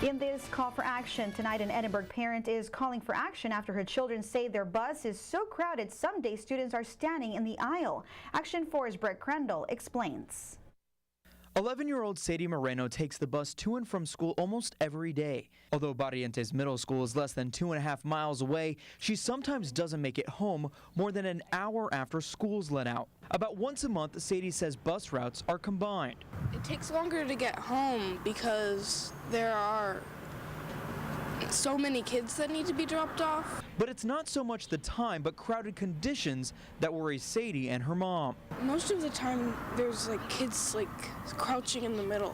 In this call for action tonight, an Edinburgh parent is calling for action after her children say their bus is so crowded some days students are standing in the aisle. Action 4's Grande explains. 11-year-old Sadie Moreno takes the bus to and from school almost every day. Although Barrientos Middle School is less than 2.5 miles away, she sometimes doesn't make it home more than an hour after school's let out. About once a month, Sadie says bus routes are combined. It takes longer to get home because there are so many kids that need to be dropped off. But it's not so much the time, but crowded conditions that worry Sadie and her mom. Most of the time, there's kids crouching in the middle,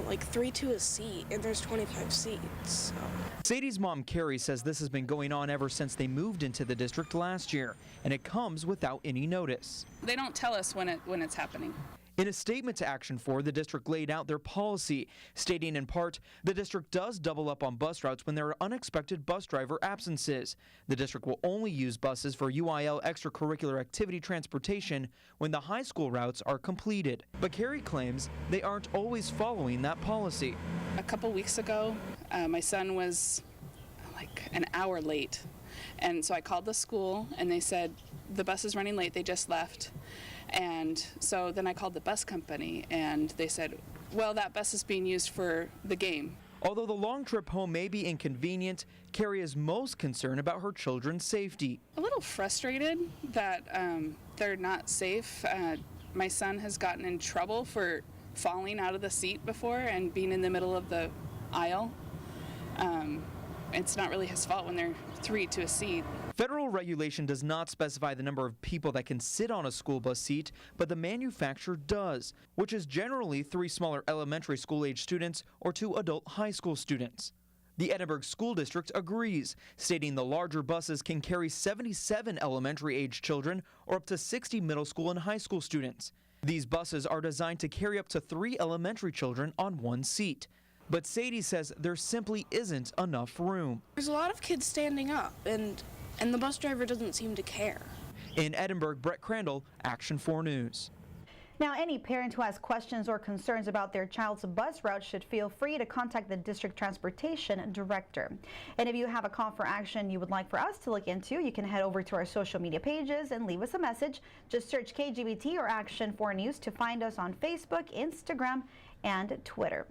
like 3 to a seat, and there's 25 seats. So. Sadie's mom, Carrie, says this has been going on ever since they moved into the district last year, and it comes without any notice. They don't tell us when it's happening. In a statement to Action 4, the district laid out their policy, stating in part, the district does double up on bus routes when there are unexpected bus driver absences. The district will only use buses for UIL extracurricular activity transportation when the high school routes are completed. But Carrie claims they aren't always following that policy. A couple weeks ago, my son was an hour late. And so I called the school and they said, the bus is running late, they just left. And so then I called the bus company and they said, well, that bus is being used for the game. Although the long trip home may be inconvenient, Carrie is most concerned about her children's safety. A little frustrated that they're not safe. My son has gotten in trouble for falling out of the seat before and being in the middle of the aisle. It's not really his fault when they're 3 to a seat. Federal regulation does not specify the number of people that can sit on a school bus seat, but the manufacturer does, which is generally 3 smaller elementary school age students or 2 adult high school students. The Edinburgh School District agrees, stating the larger buses can carry 77 elementary age children or up to 60 middle school and high school students. These buses are designed to carry up to 3 elementary children on one seat. But Sadie says there simply isn't enough room. There's a lot of kids standing up, and the bus driver doesn't seem to care. In Edinburgh, Grande, Action 4 News. Now, any parent who has questions or concerns about their child's bus route should feel free to contact the district transportation director. And if you have a call for action you would like for us to look into, you can head over to our social media pages and leave us a message. Just search KGBT or Action 4 News to find us on Facebook, Instagram, and Twitter.